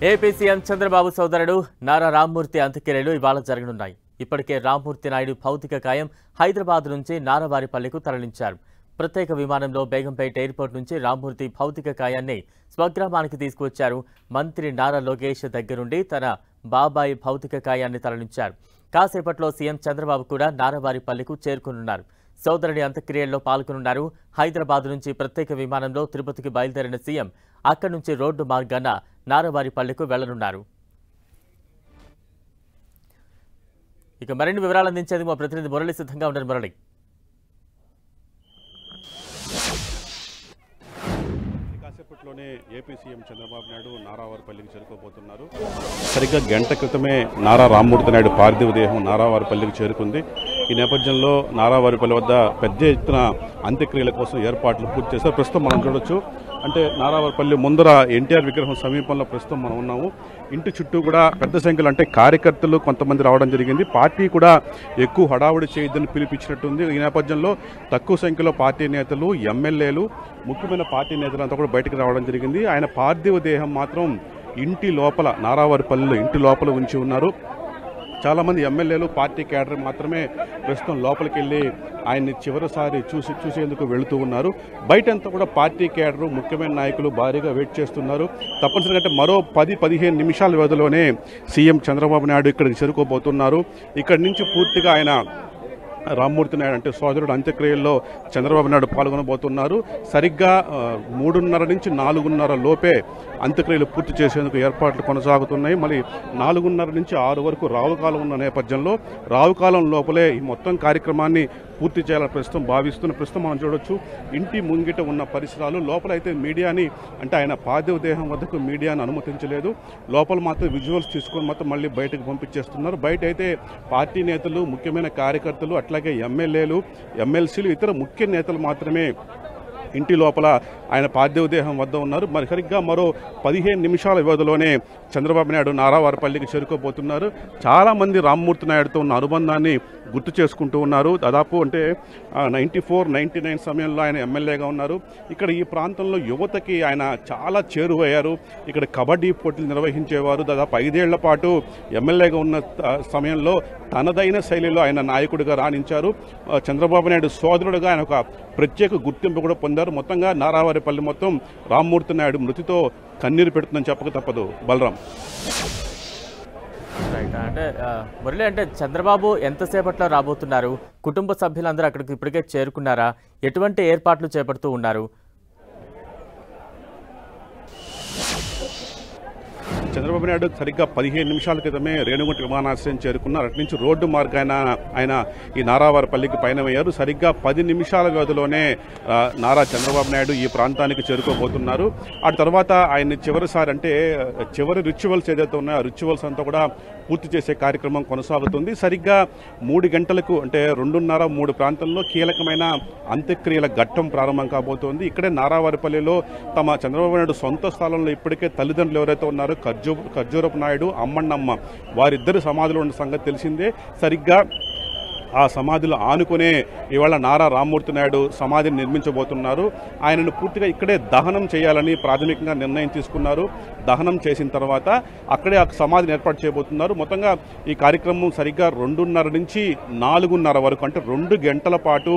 AP CM Chandrababu సోదరుడు నారా రామ్మూర్తి అంత్యక్రియలు ఇవాళ జరగనున్నాయి. ఇప్పటికే రామ్మూర్తి నాయుడు భౌతిక కాయం హైదరాబాద్ నుంచి నారావారిపల్లికు తరలించారు. ప్రత్యేక విమానంలో బేగంపేట ఎయిర్పోర్ట్ నుంచి రామ్మూర్తి భౌతిక కాయాన్ని స్వగ్రామానికి తీసుకువచ్చారు. మంత్రి నారా లోకేష్ దగ్గరుండి తన బాబాయి భౌతిక కాయాన్ని తరలించారు. కాసేపట్లో సీఎం చంద్రబాబు కూడా నారావారిపల్లికు చేరుకునున్నారు. సోదరుడి అంత్యక్రియల్లో పాల్గొనున్నారు. హైదరాబాద్ నుంచి ప్రత్యేక విమానంలో తిరుపతికి బయలుదేరిన సీఎం అక్కడి నుంచి రోడ్డు మార్గాన నారావారిపల్లికు వెళ్లనున్నారు. ఇక మరిన్ని వివరాలు అందించేందుకు మా ప్రతినిధి మురళి సిద్ధంగా ఉన్నారు. మురళి, కాసేపట్లోనే ఏపీ సీఎం చంద్రబాబు నాయుడు నారావారిపల్లికి చేరుకోబోతున్నారు. సరిగ్గా గంట క్రితమే నారా రామ్మూర్తి నాయుడు పార్థివ దేహం నారావారిపల్లికి చేరుకుంది. ఈ నేపథ్యంలో నారావారిపల్లి వద్ద పెద్ద ఎత్తున అంత్యక్రియల కోసం ఏర్పాట్లు పూర్తి చేశారు. ప్రస్తుతం మనం చూడొచ్చు, అంటే నారావారిపల్లి ముందర ఎన్టీఆర్ విగ్రహం సమీపంలో ప్రస్తుతం మనం ఉన్నాము. ఇంటి చుట్టూ కూడా పెద్ద సంఖ్యలో అంటే కార్యకర్తలు కొంతమంది రావడం జరిగింది. పార్టీ కూడా ఎక్కువ హడావుడి చేయొద్దని పిలిపించినట్టుంది. ఈ నేపథ్యంలో తక్కువ సంఖ్యలో పార్టీ నేతలు, ఎమ్మెల్యేలు, ముఖ్యమైన పార్టీ నేతలంతా కూడా బయటకు రావడం జరిగింది. ఆయన పార్థివ దేహం మాత్రం ఇంటి లోపల నారావారిపల్లిలో ఇంటి లోపల ఉంచి ఉన్నారు. చాలామంది ఎమ్మెల్యేలు, పార్టీ క్యాడర్ మాత్రమే ప్రస్తుతం లోపలికి వెళ్ళి ఆయన్ని చివరిసారి చూసేందుకు వెళుతూ ఉన్నారు. బయటంతా కూడా పార్టీ క్యాడరు, ముఖ్యమైన నాయకులు భారీగా వెయిట్ చేస్తున్నారు. తప్పనిసరిగా అంటే మరో 10-15 నిమిషాల వ్యవధిలోనే సీఎం చంద్రబాబు నాయుడు ఇక్కడికి చేరుకోబోతున్నారు. ఇక్కడి నుంచి పూర్తిగా ఆయన రామ్మూర్తి నాయుడు అంటే సోదరుడు అంత్యక్రియల్లో చంద్రబాబు నాయుడు పాల్గొనబోతున్నారు. సరిగ్గా 3:30 నుంచి 4:30 లోపే అంత్యక్రియలు పూర్తి చేసేందుకు ఏర్పాట్లు కొనసాగుతున్నాయి. మళ్ళీ 4:30 నుంచి 6 వరకు రావుకాలం ఉన్న నేపథ్యంలో రావుకాలం లోపలే ఈ మొత్తం కార్యక్రమాన్ని పూర్తి చేయాలని ప్రస్తుతం మనం చూడొచ్చు. ఇంటి ముంగిట ఉన్న పరిసరాలు లోపలైతే మీడియాని అంటే ఆయన పార్థివ దేహం వద్దకు మీడియాను అనుమతించలేదు. లోపల మాత్రం విజువల్స్ తీసుకొని మాత్రం మళ్ళీ బయటకు పంపించేస్తున్నారు. బయట అయితే పార్టీ నేతలు, ముఖ్యమైన కార్యకర్తలు, అట్లాగే ఎమ్మెల్యేలు, ఎమ్మెల్సీలు, ఇతర ముఖ్య నేతలు మాత్రమే ఇంటి లోపల ఆయన పార్థివ దేహం వద్ద ఉన్నారు. మరి సరిగ్గా మరో 15 నిమిషాల వ్యవధిలోనే చంద్రబాబు నాయుడు నారావారిపల్లికి చేరుకోబోతున్నారు. చాలామంది రామ్మూర్తి నాయుడుతో ఉన్న అనుబంధాన్ని గుర్తు చేసుకుంటూ ఉన్నారు. దాదాపు అంటే 94-99 సమయంలో ఆయన ఎమ్మెల్యేగా ఉన్నారు. ఇక్కడ ఈ ప్రాంతంలో యువతకి ఆయన చాలా చేరువయ్యారు. ఇక్కడ కబడ్డీ పోటీలు నిర్వహించేవారు. దాదాపు 5 ఏళ్ల పాటు ఎమ్మెల్యేగా ఉన్న సమయంలో తనదైన శైలిలో ఆయన నాయకుడిగా రాణించారు. చంద్రబాబు నాయుడు సోదరుడుగా ఆయన ఒక ప్రత్యేక గుర్తింపు కూడా పొందారు. మొత్తంగా నారావారిపల్లి మొత్తం రామ్మూర్తి నాయుడు మృతితో కన్నీరు పెడుతుందని చెప్పక తప్పదు. బలరాం, అంటే మురళి, అంటే చంద్రబాబు ఎంతసేపట్లో రాబోతున్నారు? కుటుంబ సభ్యులందరూ అక్కడికి ఇప్పటికే చేరుకున్నారా? ఎటువంటి ఏర్పాట్లు చేపడుతూ ఉన్నారు? చంద్రబాబు నాయుడు సరిగ్గా 15 నిమిషాల క్రితమే రేణుగుంట విమానాశ్రయం చేరుకున్నారు. అటు నుంచి రోడ్డు మార్గాన ఆయన ఈ నారావారిపల్లికి పయనమయ్యారు. సరిగ్గా 10 నిమిషాల వ్యవధిలోనే నారా చంద్రబాబు నాయుడు ఈ ప్రాంతానికి చేరుకోబోతున్నారు. ఆ తర్వాత ఆయన్ని చివరిసారి అంటే చివరి రిచువల్స్ ఏదైతే ఉన్నాయో ఆ రిచువల్స్ అంతా కూడా పూర్తి చేసే కార్యక్రమం కొనసాగుతుంది. సరిగ్గా 3 గంటలకు అంటే 2:30-3 ప్రాంతంలో కీలకమైన అంత్యక్రియల ఘట్టం ప్రారంభం కాబోతోంది. ఇక్కడే నారావారిపల్లిలో తమ చంద్రబాబు నాయుడు సొంత స్థలంలో ఇప్పటికే తల్లిదండ్రులు ఎవరైతే ఉన్నారో ఖర్జూరపు నాయుడు, అమ్మన్నమ్మ, వారిద్దరు సమాధులు ఉన్న సంగతి తెలిసిందే. సరిగ్గా ఆ సమాధిలో ఆనుకునే ఇవాళ నారా రామ్మూర్తి నాయుడు సమాధిని నిర్మించబోతున్నారు. ఆయనను పూర్తిగా ఇక్కడే దహనం చేయాలని ప్రాథమికంగా నిర్ణయం తీసుకున్నారు. దహనం చేసిన తర్వాత అక్కడే ఆ సమాధిని ఏర్పాటు చేయబోతున్నారు. మొత్తంగా ఈ కార్యక్రమం సరిగ్గా 2:30 నుంచి 4:30 వరకు అంటే 2 గంటల పాటు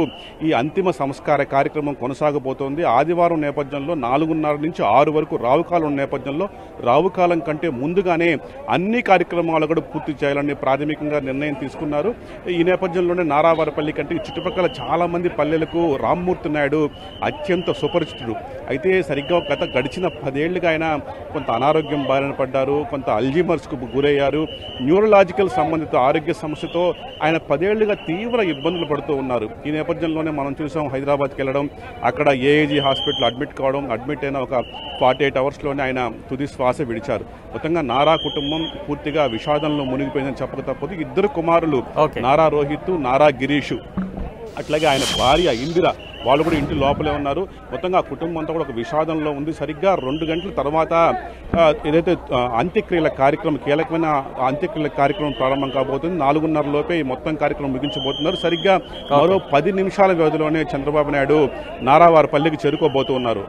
ఈ అంతిమ సంస్కార కార్యక్రమం కొనసాగబోతోంది. ఆదివారం నేపథ్యంలో 4:30 నుంచి 6 వరకు రావుకాలం నేపథ్యంలో రావుకాలం కంటే ముందుగానే అన్ని కార్యక్రమాలు కూడా పూర్తి చేయాలని ప్రాథమికంగా నిర్ణయం తీసుకున్నారు. ఈ నేపథ్యంలో నారావారిపల్లి కంటే చుట్టుపక్కల చాలా మంది పల్లెలకు రామ్మూర్తి నాయుడు అత్యంత సుపరిచితుడు. అయితే సరిగ్గా గడిచిన 10 ఏళ్లుగా ఆయన కొంత అనారోగ్యం బారిన పడ్డారు. కొంత అల్జీమర్స్కు గురయ్యారు. న్యూరలాజికల్ సంబంధిత ఆరోగ్య సమస్యతో ఆయన 10 ఏళ్లుగా తీవ్ర ఇబ్బందులు పడుతూ ఉన్నారు. ఈ నేపథ్యంలోనే మనం చూసాం హైదరాబాద్కి వెళ్ళడం, అక్కడ ఏఏజీ హాస్పిటల్ అడ్మిట్ అయిన ఒక 48 అవర్స్లోనే ఆయన తుది శ్వాస విడిచారు. మొత్తంగా నారా కుటుంబం పూర్తిగా విషాదంలో మునిగిపోయిందని చెప్పక తప్పదు. 2 కుమారులు నారా రోహిత్, నారా గిరీష్, అట్లాగే ఆయన భార్య ఇందిర, వాళ్ళు కూడా ఇంటి లోపలే ఉన్నారు. మొత్తంగా ఆ కుటుంబం అంతా కూడా ఒక విషాదంలో ఉంది. సరిగ్గా 2 గంటల తర్వాత ఏదైతే అంత్యక్రియల కార్యక్రమం, కీలకమైన అంత్యక్రియల కార్యక్రమం ప్రారంభం కాబోతుంది. 4:30 లోపే ఈ మొత్తం కార్యక్రమం ముగించబోతున్నారు. సరిగ్గా మరో 10 నిమిషాల వ్యవధిలోనే చంద్రబాబు నాయుడు నారావారిపల్లికి చేరుకోబోతున్నారు.